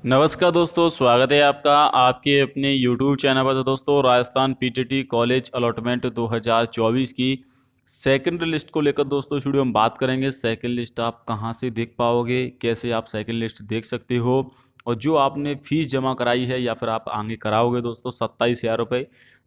नमस्कार दोस्तों, स्वागत है आपका आपके अपने YouTube चैनल पर। तो दोस्तों, राजस्थान पीटीटी कॉलेज अलॉटमेंट 2024 की सेकंड लिस्ट को लेकर दोस्तों इस वीडियो में बात करेंगे। सेकंड लिस्ट आप कहां से देख पाओगे, कैसे आप सेकंड लिस्ट देख सकते हो, और जो आपने फीस जमा कराई है या फिर आप आगे कराओगे दोस्तों 27,000 रुपये।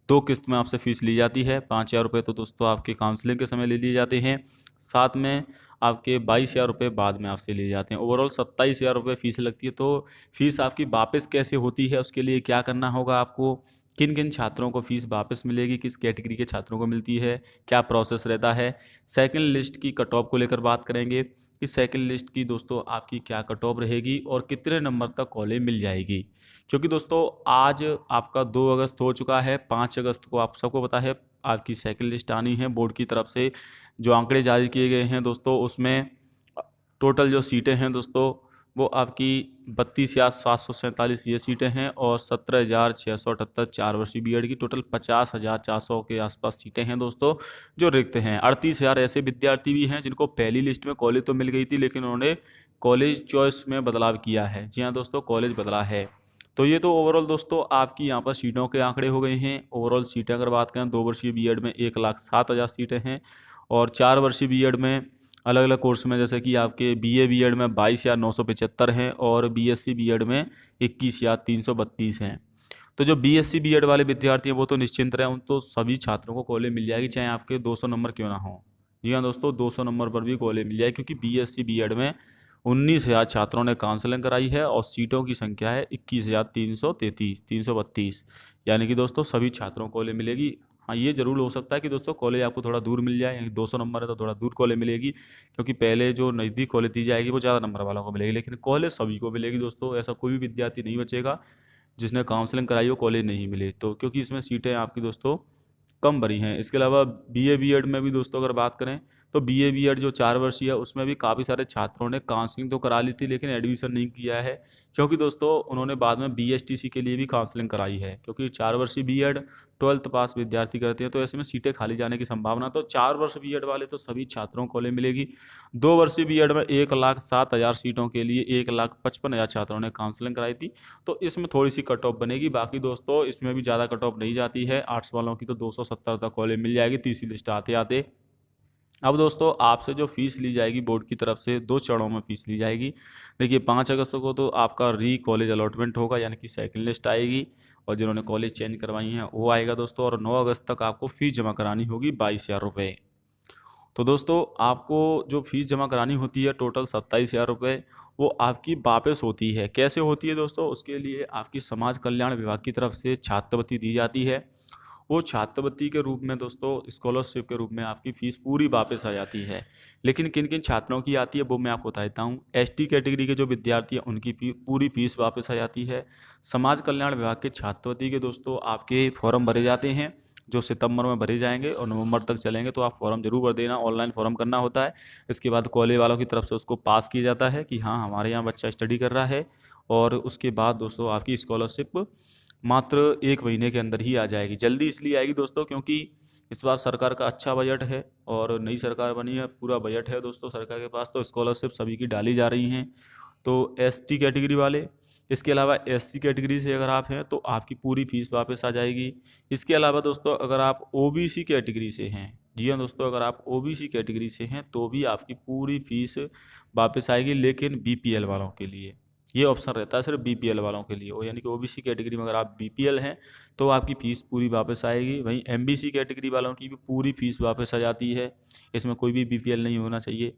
दो किस्त में आपसे फ़ीस ली जाती है। 5,000 रुपये तो दोस्तों आपके काउंसलिंग के समय ले लिए जाते हैं, साथ में आपके 22,000 रुपये बाद में आपसे लिए जाते हैं। ओवरऑल 27,000 रुपये फ़ीस लगती है। तो फीस आपकी वापस कैसे होती है, उसके लिए क्या करना होगा आपको, किन किन छात्रों को फीस वापस मिलेगी, किस कैटेगरी के छात्रों को मिलती है, क्या प्रोसेस रहता है। सेकंड लिस्ट की कट ऑफ को लेकर बात करेंगे कि सेकंड लिस्ट की दोस्तों आपकी क्या कट ऑफ रहेगी और कितने नंबर तक कॉलेज मिल जाएगी। क्योंकि दोस्तों आज आपका 2 अगस्त हो चुका है, 5 अगस्त को आप सबको पता है आपकी सेकंड लिस्ट आनी है। बोर्ड की तरफ से जो आंकड़े जारी किए गए हैं दोस्तों, उसमें टोटल जो सीटें हैं दोस्तों वो आपकी 32,747 ये सीटें हैं, और 17,678 4 वर्षीय बीएड की टोटल 50,400 के आसपास सीटें हैं दोस्तों जो रिक्त हैं। 38,000 ऐसे विद्यार्थी भी हैं जिनको पहली लिस्ट में कॉलेज तो मिल गई थी, लेकिन उन्होंने कॉलेज चॉइस में बदलाव किया है। जी हाँ दोस्तों, कॉलेज बदला है। तो ये तो ओवरऑल दोस्तों आपकी यहाँ पर सीटों के आंकड़े हो गए हैं। ओवरऑल सीटें अगर बात करें 2 वर्षीय बीएड में 1,07,000 सीटें हैं, और 4 वर्षीय बीएड में अलग अलग कोर्स में जैसे कि आपके बीए बीएड में 22,975 हैं, और बीएससी बीएड में 21,332 हैं। तो जो बीएससी बीएड वाले विद्यार्थी हैं वो तो निश्चिंत रहें, उन तो सभी छात्रों को कॉलेज मिल जाएगी, चाहे आपके 200 नंबर क्यों ना हो। जी हाँ दोस्तों, 200 नंबर पर भी कॉलेज मिल जाएगी, क्योंकि बीएससी बीएड में 19,000 छात्रों ने काउंसलिंग कराई है, और सीटों की संख्या है 21,333 332। यानी कि दोस्तों सभी छात्रों को कॉलेज मिलेगी। हाँ, ये ज़रूर हो सकता है कि दोस्तों कॉलेज आपको थोड़ा दूर मिल जाए, यानी 200 नंबर है तो थोड़ा दूर कॉलेज मिलेगी, क्योंकि पहले जो नज़दीक कॉलेज दी जाएगी वो ज़्यादा नंबर वालों को मिलेगी, लेकिन कॉलेज सभी को मिलेगी दोस्तों। ऐसा कोई भी विद्यार्थी नहीं बचेगा जिसने काउंसलिंग कराई हो कॉलेज नहीं मिले, तो क्योंकि इसमें सीटें आपकी दोस्तों कम भरी हैं। इसके अलावा बीए बीएड में भी दोस्तों अगर बात करें तो बीए बीएड जो 4 वर्षीय है उसमें भी काफ़ी सारे छात्रों ने काउंसलिंग तो करा ली थी, लेकिन एडमिशन नहीं किया है, क्योंकि दोस्तों उन्होंने बाद में बीएसटीसी के लिए भी काउंसलिंग कराई है। क्योंकि 4 वर्षीय बीएड 12th पास विद्यार्थी करते हैं, तो ऐसे में सीटें खाली जाने की संभावना। तो 4 वर्ष बीएड वाले तो सभी छात्रों को कॉलेज मिलेगी। 2 वर्षीय बीएड में 1,07,000 सीटों के लिए 1,55,000 छात्रों ने काउंसलिंग कराई थी। तो इसमें थोड़ी सी कट ऑफ बनेगी। बाकी दोस्तों इसमें भी ज़्यादा कट ऑफ नहीं जाती है। आर्ट्स वालों की तो 270 तक कॉलेज मिल जाएगी तीसरी लिस्ट आते आते। अब दोस्तों आपसे जो फीस ली जाएगी बोर्ड की तरफ से 2 चरणों में फीस ली जाएगी। देखिए 5 अगस्त को तो आपका री कॉलेज अलॉटमेंट होगा, यानी कि सेकंड लिस्ट आएगी, और जिन्होंने कॉलेज चेंज करवाई हैं वो आएगा दोस्तों। और 9 अगस्त तक आपको फ़ीस जमा करानी होगी 22,000 रुपये। तो दोस्तों आपको जो फीस जमा करानी होती है टोटल 27,000 रुपये, वो आपकी वापस होती है। कैसे होती है दोस्तों, उसके लिए आपकी समाज कल्याण विभाग की तरफ से छात्रवृत्ति दी जाती है। वो छात्रवृत्ति के रूप में दोस्तों स्कॉलरशिप के रूप में आपकी फ़ीस पूरी वापस आ जाती है। लेकिन किन किन छात्रों की आती है वो मैं आपको बता देता हूँ। एसटी कैटेगरी के जो विद्यार्थी हैं उनकी पूरी फीस वापस आ जाती है। समाज कल्याण विभाग के छात्रवृत्ति के दोस्तों आपके फॉर्म भरे जाते हैं, जो सितंबर में भरे जाएंगे और नवंबर तक चलेंगे, तो आप फॉर्म जरूर भर देना। ऑनलाइन फॉर्म करना होता है। इसके बाद कॉलेज वालों की तरफ से उसको पास किया जाता है कि हाँ हमारे यहाँ बच्चा स्टडी कर रहा है, और उसके बाद दोस्तों आपकी स्कॉलरशिप मात्र 1 महीने के अंदर ही आ जाएगी। जल्दी इसलिए आएगी दोस्तों क्योंकि इस बार सरकार का अच्छा बजट है, और नई सरकार बनी है, पूरा बजट है दोस्तों सरकार के पास, तो स्कॉलरशिप सभी की डाली जा रही हैं। तो एसटी कैटेगरी वाले, इसके अलावा एससी कैटेगरी से अगर आप हैं तो आपकी पूरी फीस वापस आ जाएगी। इसके अलावा दोस्तों अगर आप ओबीसी कैटेगरी से हैं, जी हाँ दोस्तों, अगर आप ओबीसी कैटेगरी से हैं तो भी आपकी पूरी फीस वापस आएगी, लेकिन बीपीएल वालों के लिए ये ऑप्शन रहता है, सिर्फ बीपीएल वालों के लिए। वो यानी कि ओबीसी कैटेगरी में अगर आप बीपीएल हैं तो आपकी फ़ीस पूरी वापस आएगी। वहीं एमबीसी कैटेगरी वालों की भी पूरी फीस वापस आ जाती है। इसमें कोई भी बीपीएल नहीं होना चाहिए।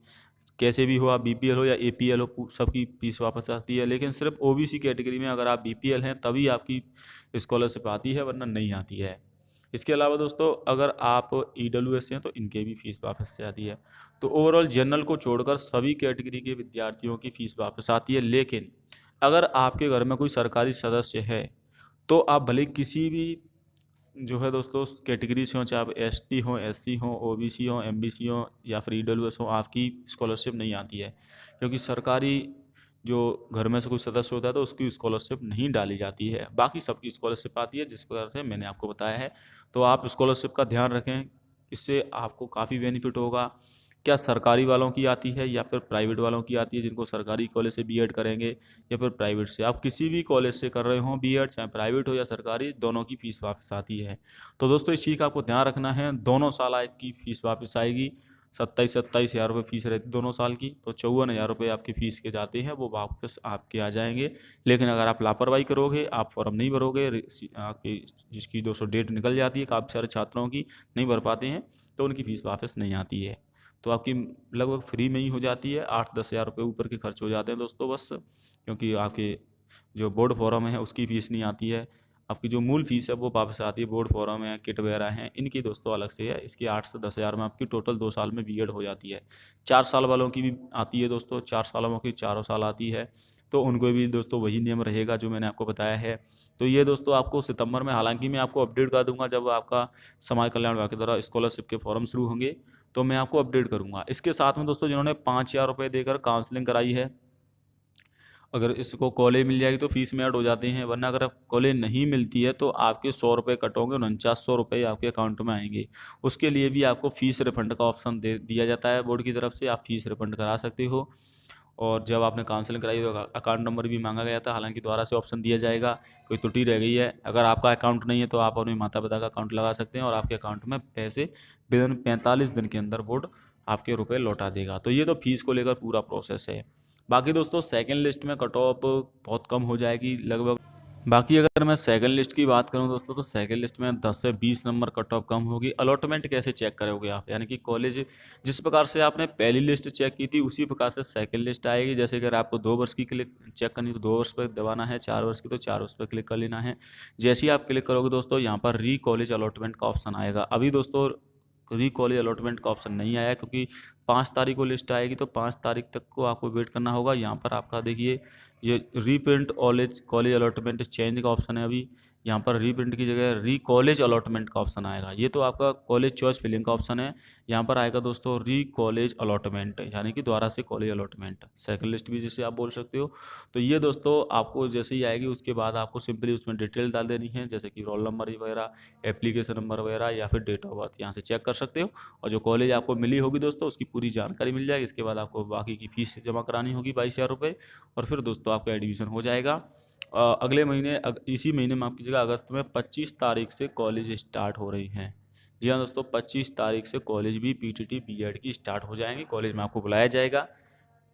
कैसे भी हो, आप बीपीएल हो या एपीएल हो, सबकी फीस वापस आती है। लेकिन सिर्फ ओबीसी कैटेगरी में अगर आप बीपीएल हैं तभी आपकी स्कॉलरशिप आती है, वरना नहीं आती है। इसके अलावा दोस्तों अगर आप ईडब्ल्यूएस हैं तो इनके भी फीस वापस से आती है। तो ओवरऑल जनरल को छोड़कर सभी कैटेगरी के विद्यार्थियों की फीस वापस आती है। लेकिन अगर आपके घर में कोई सरकारी सदस्य है तो आप भले किसी भी जो है दोस्तों कैटेगरी से हो, चाहे आप एसटी हो, एससी हो, ओबीसी हो, एमबीसी हो या फिर ईडब्ल्यूएस हो, आपकी स्कॉलरशिप नहीं आती है। क्योंकि सरकारी जो घर में से कोई सदस्य होता है तो उसकी स्कॉलरशिप नहीं डाली जाती है। बाकी सबकी स्कॉलरशिप आती है, जिस प्रकार से मैंने आपको बताया है। तो आप स्कॉलरशिप का ध्यान रखें, इससे आपको काफ़ी बेनिफिट होगा। क्या सरकारी वालों की आती है या फिर प्राइवेट वालों की आती है, जिनको सरकारी कॉलेज से बीएड करेंगे या फिर प्राइवेट से। आप किसी भी कॉलेज से कर रहे हो बीएड, चाहे प्राइवेट हो या सरकारी, दोनों की फ़ीस वापस आती है। तो दोस्तों इस चीज़ का आपको ध्यान रखना है, दोनों साल आपकी फ़ीस वापस आएगी। 27-27 हज़ार रुपये फ़ीस रहती दोनों साल की, तो 54 हज़ार रुपये आपकी फ़ीस के जाते हैं, वो वापस आपके आ जाएंगे। लेकिन अगर आप लापरवाही करोगे, आप फॉर्म नहीं भरोगे, आपकी जिसकी 200 डेट निकल जाती है, काफ़ी सारे छात्रों की नहीं भर पाते हैं, तो उनकी फ़ीस वापस नहीं आती है। तो आपकी लगभग फ्री में ही हो जाती है, 8-10 हज़ार रुपये ऊपर के खर्च हो जाते हैं दोस्तों बस, क्योंकि आपके जो बोर्ड फॉरम है उसकी फ़ीस नहीं आती है। आपकी जो मूल फ़ीस है वो वापस आती है, बोर्ड फॉरम है, किट वगैरह हैं, इनकी दोस्तों अलग से है। इसकी 8 से 10 हज़ार में आपकी टोटल 2 साल में बीएड हो जाती है। 4 साल वालों की भी आती है दोस्तों, 4 साल वालों की चारों साल आती है, तो उनको भी दोस्तों वही नियम रहेगा जो मैंने आपको बताया है। तो ये दोस्तों आपको सितंबर में, हालांकि मैं आपको अपडेट कर दूंगा जब आपका समाज कल्याण विभाग के द्वारा स्कॉलरशिप के फॉर्म शुरू होंगे, तो मैं आपको अपडेट करूंगा। इसके साथ में दोस्तों जिन्होंने 5 हज़ार रुपये देकर काउंसलिंग कराई है, अगर इसको कॉलेज मिल जाएगी तो फीस में ऐड हो जाते हैं, वरना अगर कॉलेज नहीं मिलती है तो आपके 100 रुपये कट होंगे, 4900 रुपये आपके अकाउंट में आएंगे। उसके लिए भी आपको फ़ीस रिफंड का ऑप्शन दे दिया जाता है बोर्ड की तरफ से, आप फ़ीस रिफंड करा सकते हो। और जब आपने काउंसलिंग कराई तो अकाउंट नंबर भी मांगा गया था, हालांकि दोबारा से ऑप्शन दिया जाएगा, कोई त्रुटि रह गई है। अगर आपका अकाउंट नहीं है तो आप अपने माता पिता का अकाउंट लगा सकते हैं और आपके अकाउंट में पैसे विदिन 45 दिन के अंदर बोर्ड आपके रुपए लौटा देगा। तो ये तो फीस को लेकर पूरा प्रोसेस है। बाकी दोस्तों सेकंड लिस्ट में कट ऑफ बहुत कम हो जाएगी लगभग। बाकी अगर मैं सेकंड लिस्ट की बात करूं दोस्तों, तो सेकंड लिस्ट में 10 से 20 नंबर कट ऑफ कम होगी। अलॉटमेंट कैसे चेक करोगे आप, यानी कि कॉलेज जिस प्रकार से आपने पहली लिस्ट चेक की थी उसी प्रकार से सेकंड लिस्ट आएगी। जैसे अगर आपको 2 वर्ष की क्लिक चेक करनी तो 2 वर्ष पर दबाना है, 4 वर्ष की तो 4 वर्ष पर क्लिक कर लेना है। जैसे ही आप क्लिक करोगे दोस्तों, यहाँ पर री कॉलेज अलॉटमेंट का ऑप्शन आएगा। अभी दोस्तों री कॉलेज अलॉटमेंट का ऑप्शन नहीं आया, क्योंकि 5 तारीख को लिस्ट आएगी, तो 5 तारीख तक को आपको वेट करना होगा। यहाँ पर आपका देखिए ये reprint college college allotment change का ऑप्शन है। अभी यहाँ पर रीप्रिंट की जगह री कॉलेज अलॉटमेंट का ऑप्शन आएगा। ये तो आपका कॉलेज चॉइस फिलिंग का ऑप्शन है। यहाँ पर आएगा दोस्तों री कॉलेज अलॉटमेंट, यानी कि दोबारा से कॉलेज अलॉटमेंट, सेकंड लिस्ट भी जिसे आप बोल सकते हो। तो ये दोस्तों आपको जैसे ही आएगी उसके बाद आपको सिंपली उसमें डिटेल डाल देनी है, जैसे कि रोल नंबर वगैरह, एप्लीकेशन नंबर वगैरह, या फिर डेट ऑफ बर्थ, यहाँ से चेक कर सकते हो। और जो कॉलेज आपको मिली होगी दोस्तों उसकी पूरी जानकारी मिल जाएगी। इसके बाद आपको बाकी की फीस जमा करानी होगी 22 हज़ार रुपये, और फिर दोस्तों आपका एडमिशन हो जाएगा। अगले महीने इसी महीने में आपकी जगह अगस्त में 25 तारीख से कॉलेज स्टार्ट हो रही हैं। जी हाँ दोस्तों, 25 तारीख से कॉलेज भी पीटीटी बीएड की स्टार्ट हो जाएंगी, कॉलेज में आपको बुलाया जाएगा।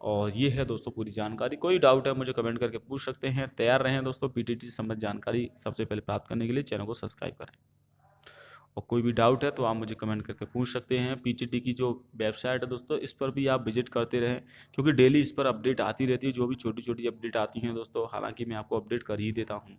और ये है दोस्तों पूरी जानकारी। कोई डाउट है मुझे कमेंट करके पूछ सकते हैं। तैयार रहें दोस्तों पीटीटी से संबंधित जानकारी सबसे पहले प्राप्त करने के लिए चैनल को सब्सक्राइब करें। और कोई भी डाउट है तो आप मुझे कमेंट करके पूछ सकते हैं। पीटीटी की जो वेबसाइट है दोस्तों, इस पर भी आप विजिट करते रहें, क्योंकि डेली इस पर अपडेट आती रहती है, जो भी छोटी छोटी अपडेट आती हैं दोस्तों, हालांकि मैं आपको अपडेट कर ही देता हूँ।